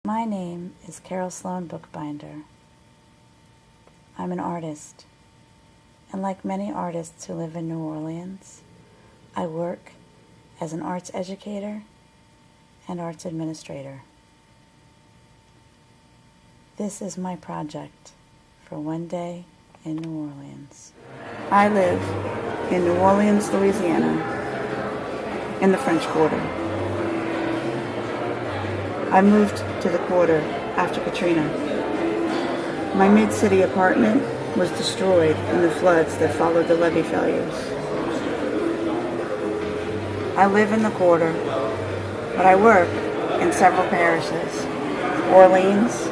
My name is Carol Sloan Bookbinder. I'm an artist, and like many artists who live in New Orleans, I work as an arts educator and arts administrator. This is my project for one day in New Orleans. I live in New Orleans, Louisiana, in the French Quarter. I moved to the Quarter after Katrina. My mid-city apartment was destroyed in the floods that followed the levee failures. I live in the Quarter, but I work in several parishes: Orleans,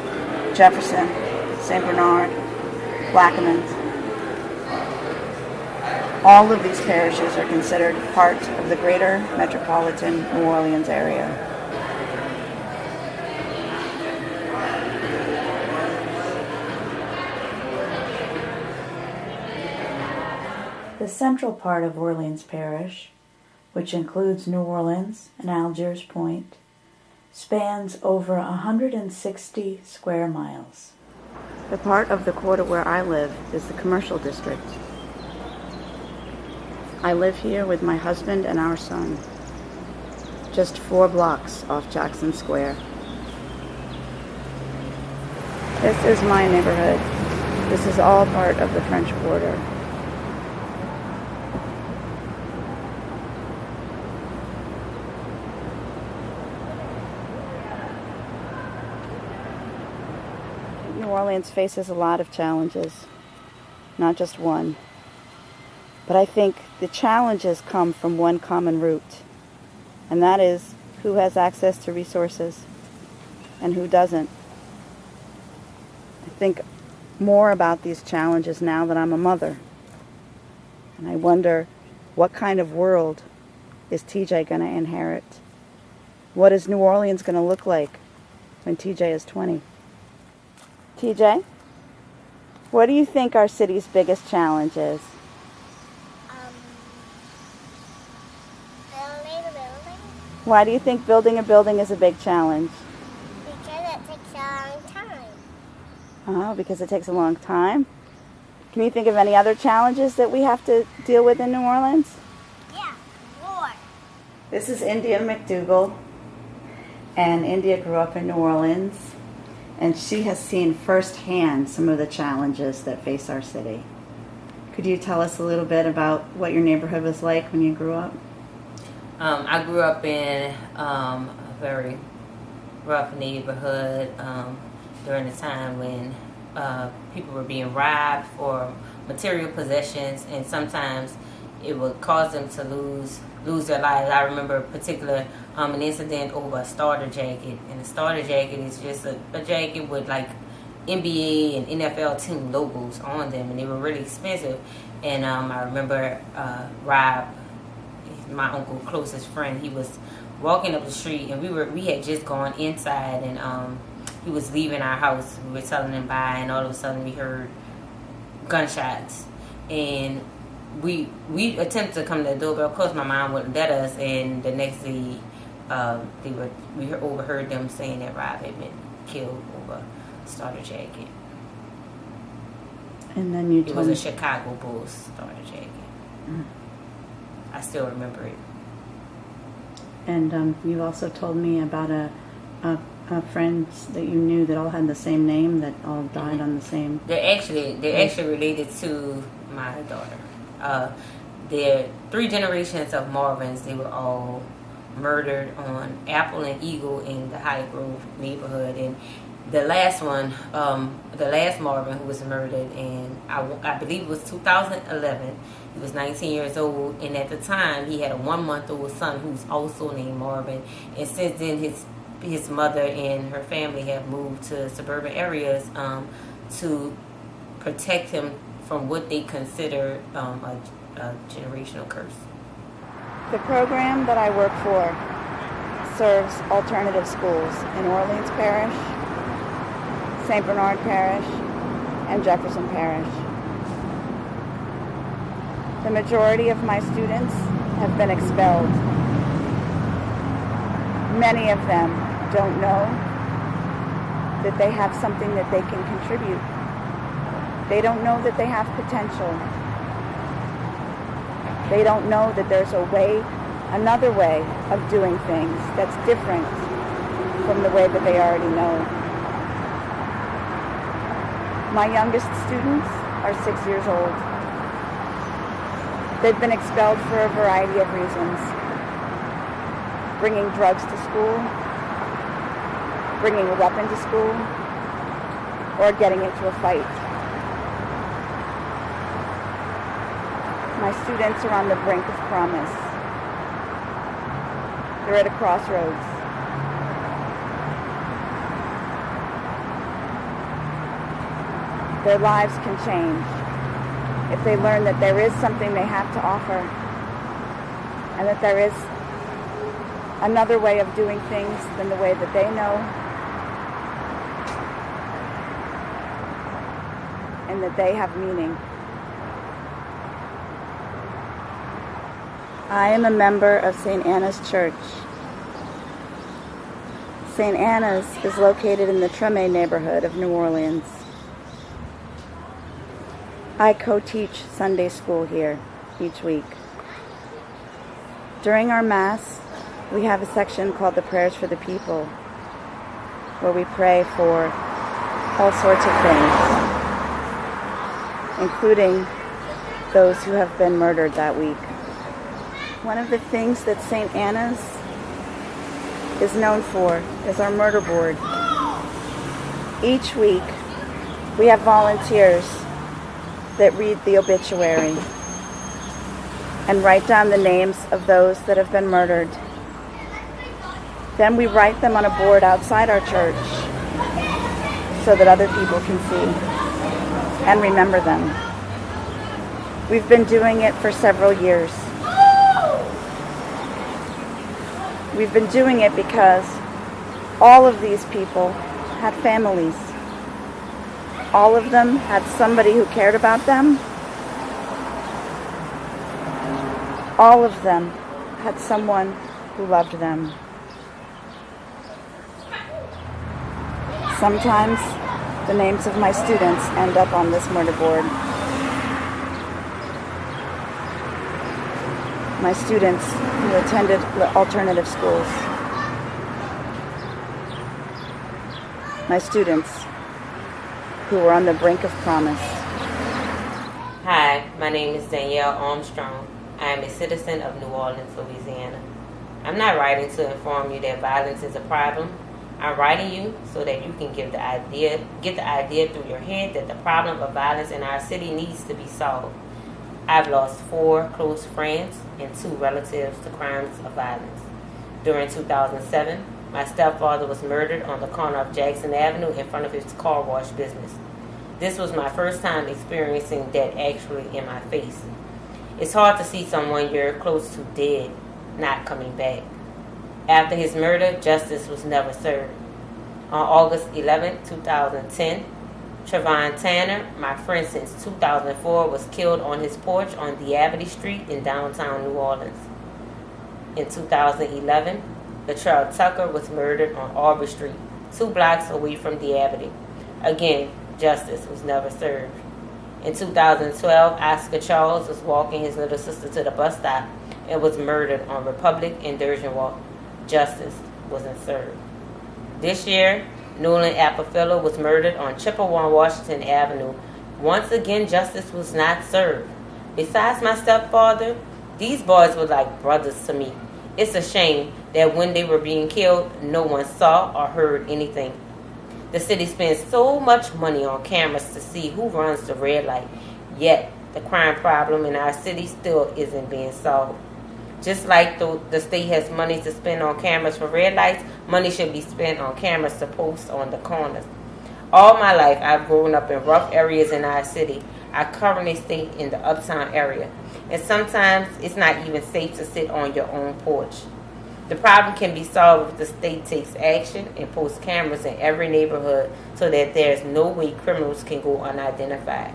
Jefferson, St. Bernard, Plaquemines. All of these parishes are considered part of the greater metropolitan New Orleans area. The central part of Orleans Parish, which includes New Orleans and Algiers Point, spans over 160 square miles. The part of the quarter where I live is the commercial district. I live here with my husband and our son, just 4 blocks off Jackson Square. This is my neighborhood. This is all part of the French Quarter. New Orleans faces a lot of challenges, not just one. But I think the challenges come from one common root, and that is who has access to resources and who doesn't. I think more about these challenges now that I'm a mother. And I wonder, what kind of world is TJ going to inherit? What is New Orleans going to look like when TJ is 20? TJ, what do you think our city's biggest challenge is? Building a building. Why do you think building a building is a big challenge? Because it takes a long time. Oh, because it takes a long time? Can you think of any other challenges that we have to deal with in New Orleans? Yeah, war. This is India McDougall, and India grew up in New Orleans, and she has seen firsthand some of the challenges that face our city. Could you tell us a little bit about what your neighborhood was like when you grew up? I grew up in a very rough neighborhood during the time when people were being robbed for material possessions, and sometimes it would cause them to lose their lives. I remember an incident over a starter jacket, and a starter jacket is just a jacket with like NBA and NFL team logos on them, and they were really expensive. And I remember Rob, my uncle's closest friend, he was walking up the street, and we had just gone inside, and he was leaving our house. We were telling him bye, and all of a sudden we heard gunshots, and we attempted to come to the doorbell. Of course, my mom wouldn't let us, and the next day we overheard them saying that Rob had been killed over a starter jacket. And then you It was a Chicago Bulls starter jacket. I still remember it. And you also told me about a friends that you knew that all had the same name, that all died on the same. They're actually related to my daughter. They're 3 generations of Marvins. They were all murdered on Apple and Eagle in the Holly Grove neighborhood, and the last one, the last Marvin who was murdered in, I believe it was 2011. He was 19 years old, and at the time he had a 1-month-old son who's also named Marvin. And since then, his mother and her family have moved to suburban areas to protect him from what they consider a generational curse. The program that I work for serves alternative schools in Orleans Parish, St. Bernard Parish, and Jefferson Parish. The majority of my students have been expelled. Many of them don't know that they have something that they can contribute. They don't know that they have potential. They don't know that there's another way of doing things that's different from the way that they already know. My youngest students are 6 years old. They've been expelled for a variety of reasons. Bringing drugs to school, bringing a weapon to school, or getting into a fight. My students are on the brink of promise. They're at a crossroads. Their lives can change if they learn that there is something they have to offer and that there is another way of doing things than the way that they know, and that they have meaning. I am a member of St. Anna's Church. St. Anna's is located in the Treme neighborhood of New Orleans. I co-teach Sunday school here each week. During our Mass, we have a section called the Prayers for the People, where we pray for all sorts of things, including those who have been murdered that week. One of the things that St. Anna's is known for is our murder board. Each week, we have volunteers that read the obituary and write down the names of those that have been murdered. Then we write them on a board outside our church so that other people can see and remember them. We've been doing it for several years. We've been doing it because all of these people had families. All of them had somebody who cared about them. All of them had someone who loved them. Sometimes the names of my students end up on this murder board. My students who attended alternative schools. My students who were on the brink of promise. Hi, my name is Danielle Armstrong. I am a citizen of New Orleans, Louisiana. I'm not writing to inform you that violence is a problem. I'm writing you so that you can get the idea through your head that the problem of violence in our city needs to be solved. I've lost 4 close friends and 2 relatives to crimes of violence. During 2007, my stepfather was murdered on the corner of Jackson Avenue in front of his car wash business. This was my first time experiencing that actually in my face. It's hard to see someone you're close to dead, not coming back. After his murder, justice was never served. On August 11, 2010, Trevon Tanner, my friend since 2004, was killed on his porch on Diabity Street in downtown New Orleans. In 2011, Latrell Tucker was murdered on Aubrey Street, 2 blocks away from Diabity. Again, justice was never served. In 2012, Oscar Charles was walking his little sister to the bus stop and was murdered on Republic and Durgeon Walk. Justice wasn't served. This year, Nolan Apofilo was murdered on Chippewa, Washington Avenue. Once again, justice was not served. Besides my stepfather, these boys were like brothers to me. It's a shame that when they were being killed, no one saw or heard anything. The city spends so much money on cameras to see who runs the red light, yet the crime problem in our city still isn't being solved. Just like the state has money to spend on cameras for red lights, money should be spent on cameras to post on the corners. All my life, I've grown up in rough areas in our city. I currently stay in the uptown area, and sometimes it's not even safe to sit on your own porch. The problem can be solved if the state takes action and posts cameras in every neighborhood so that there's no way criminals can go unidentified.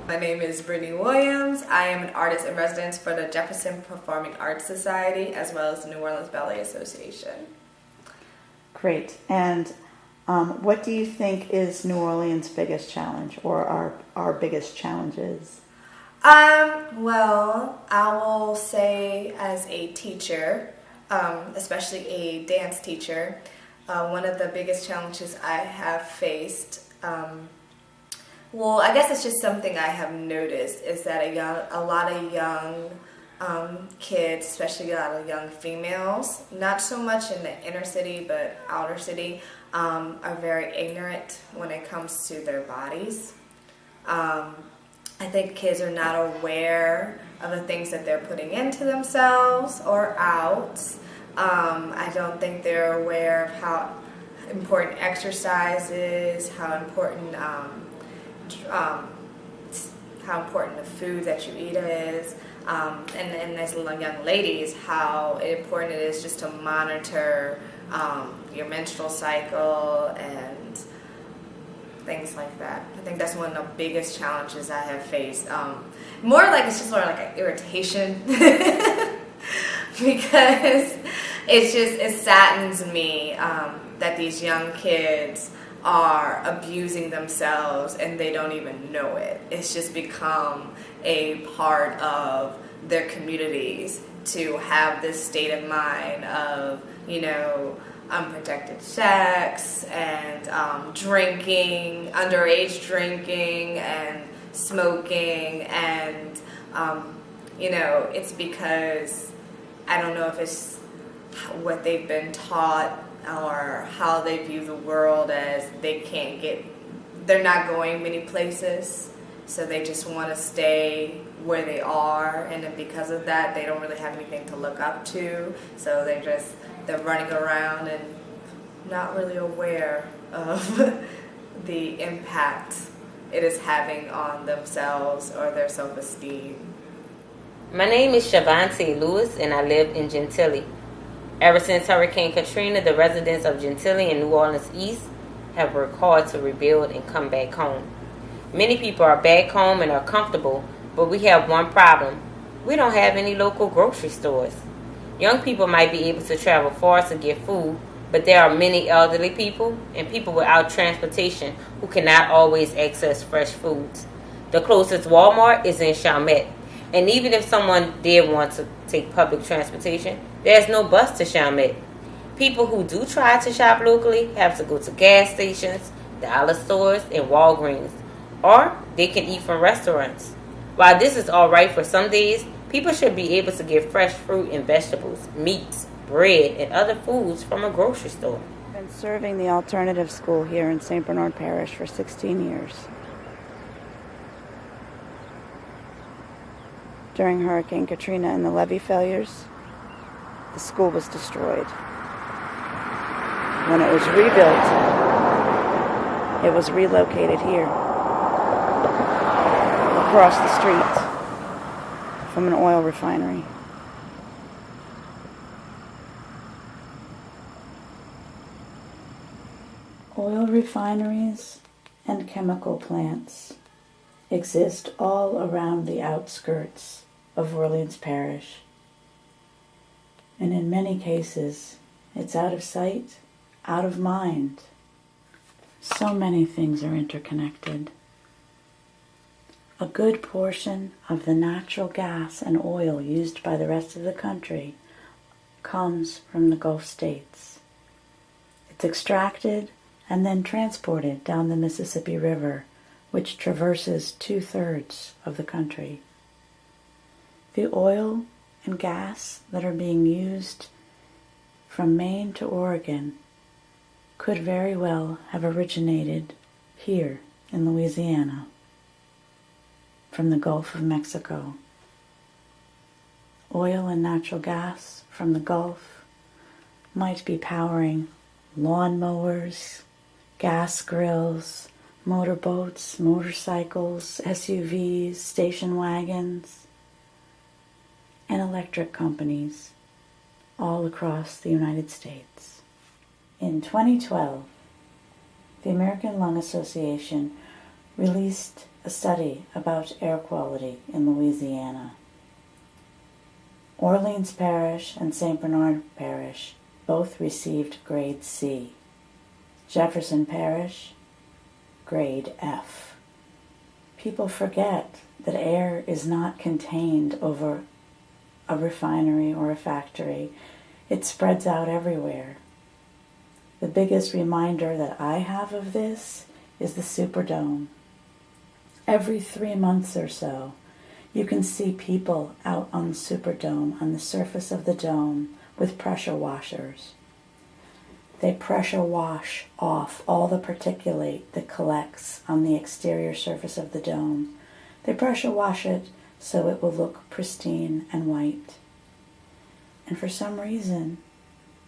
My name is Britani Williams. I am an artist in residence for the Jefferson Performing Arts Society as well as the New Orleans Ballet Association. Great. And What do you think is New Orleans' biggest challenge, or our biggest challenges? Well, I will say as a teacher, especially a dance teacher, one of the biggest challenges I have faced, well, I guess it's just something I have noticed, is that a lot of young kids, especially a lot of young females, not so much in the inner city but outer city, are very ignorant when it comes to their bodies. I think kids are not aware of the things that they're putting into themselves or out. I don't think they're aware of how important exercise is, how important the food that you eat is, and as young ladies, how important it is just to monitor your menstrual cycle and things like that. I think that's one of the biggest challenges I have faced. More like it's just more like an irritation because it saddens me that these young kids are abusing themselves and they don't even know it. It's just become a part of their communities to have this state of mind of, unprotected sex and drinking, underage drinking and smoking, and it's because I don't know if it's what they've been taught or how they view the world, as they're not going many places, so they just want to stay where they are, and then because of that they don't really have anything to look up to, so they're running around and not really aware of the impact it is having on themselves or their self-esteem. My name is Shavante Lewis, and I live in Gentilly. Ever since Hurricane Katrina, the residents of Gentilly and New Orleans East have worked hard to rebuild and come back home. Many people are back home and are comfortable, but we have one problem. We don't have any local grocery stores. Young people might be able to travel far to get food, but there are many elderly people and people without transportation who cannot always access fresh foods. The closest Walmart is in Chalmette, and even if someone did want to take public transportation, there's no bus to Chalmette. People who do try to shop locally have to go to gas stations, dollar stores, and Walgreens, or they can eat from restaurants. While this is all right for some days, people should be able to get fresh fruit and vegetables, meats, bread, and other foods from a grocery store. I've been serving the alternative school here in St. Bernard Parish for 16 years. During Hurricane Katrina and the levee failures, the school was destroyed. When it was rebuilt, it was relocated here, across the street from an oil refinery. Oil refineries and chemical plants exist all around the outskirts of Orleans Parish. And in many cases, it's out of sight, out of mind. So many things are interconnected. A good portion of the natural gas and oil used by the rest of the country comes from the Gulf states. It's extracted and then transported down the Mississippi River, which traverses 2/3 of the country. The oil and gas that are being used from Maine to Oregon could very well have originated here in Louisiana from the Gulf of Mexico. Oil and natural gas from the Gulf might be powering lawnmowers, gas grills, motorboats, motorcycles, SUVs, station wagons, and electric companies all across the United States. In 2012, the American Lung Association released a study about air quality in Louisiana. Orleans Parish and St. Bernard Parish both received grade C. Jefferson Parish, grade F. People forget that air is not contained over a refinery or a factory. It spreads out everywhere. The biggest reminder that I have of this is the Superdome. Every 3 months or so, you can see people out on the Superdome, on the surface of the dome, with pressure washers. They pressure wash off all the particulate that collects on the exterior surface of the dome. They pressure wash it so it will look pristine and white. And for some reason,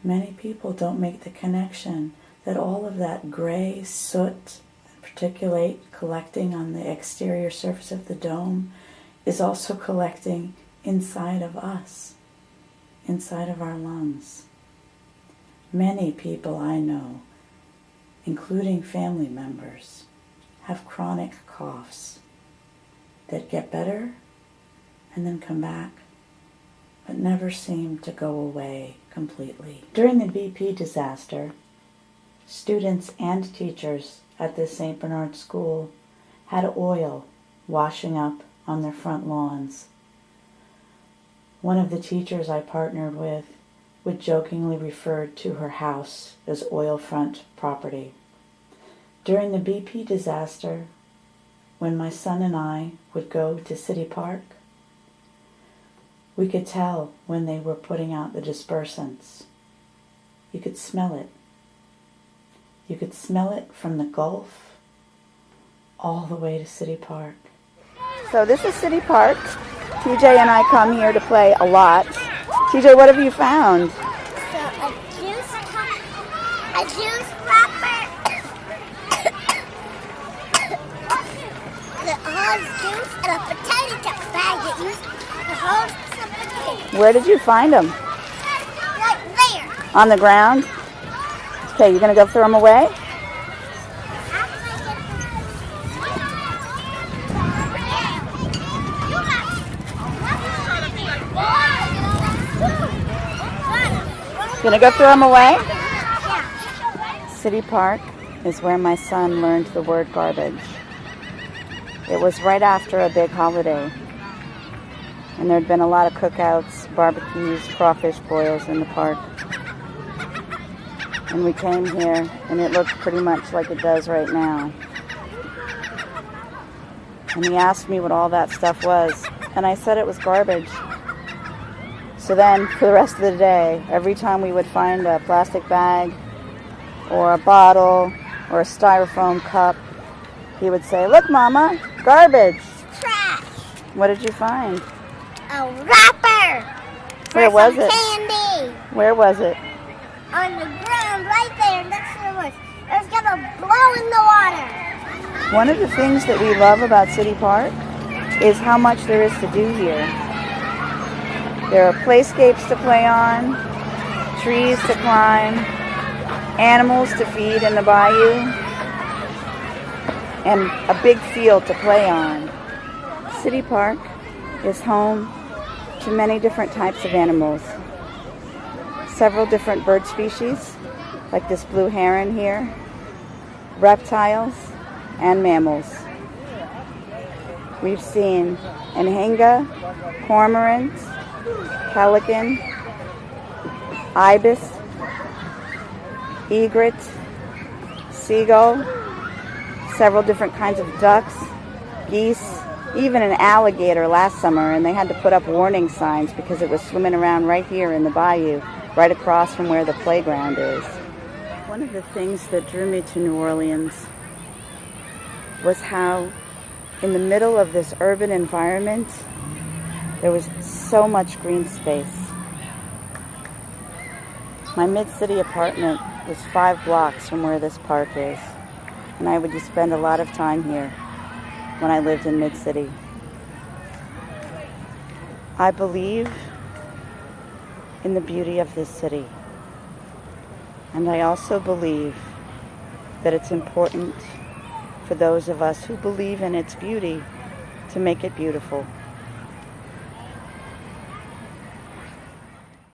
many people don't make the connection that all of that gray soot and particulate collecting on the exterior surface of the dome is also collecting inside of us, inside of our lungs. Many people I know, including family members, have chronic coughs that get better and then come back, but never seem to go away completely. During the BP disaster, students and teachers at this St. Bernard school had oil washing up on their front lawns. One of the teachers I partnered with would jokingly refer to her house as oil-front property. During the BP disaster, when my son and I would go to City Park, we could tell when they were putting out the dispersants. You could smell it. You could smell it from the Gulf all the way to City Park. So this is City Park. TJ and I come here to play a lot. TJ, what have you found? So a juice wrapper that holds juice and a potato chip bag that holds some potatoes. Where did you find them? Right there. On the ground? Okay, you're going to go throw them away? Gonna go throw them away? City Park is where my son learned the word garbage. It was right after a big holiday. And there'd been a lot of cookouts, barbecues, crawfish boils in the park. And we came here and it looked pretty much like it does right now. And he asked me what all that stuff was. And I said it was garbage. So then, for the rest of the day, every time we would find a plastic bag or a bottle or a styrofoam cup, he would say, "Look, Mama, garbage." Trash. What did you find? A wrapper. Where was it? Candy. Where was it? On the ground right there next to the woods. It was going to blow in the water. One of the things that we love about City Park is how much there is to do here. There are playscapes to play on, trees to climb, animals to feed in the bayou, and a big field to play on. City Park is home to many different types of animals. Several different bird species, like this blue heron here, reptiles, and mammals. We've seen anhinga, cormorants, pelican, ibis, egret, seagull, several different kinds of ducks, geese, even an alligator last summer, and they had to put up warning signs because it was swimming around right here in the bayou, right across from where the playground is. One of the things that drew me to New Orleans was how in the middle of this urban environment, there was so much green space. My mid-city apartment was 5 blocks from where this park is, and I would just spend a lot of time here when I lived in mid-city. I believe in the beauty of this city, and I also believe that it's important for those of us who believe in its beauty to make it beautiful.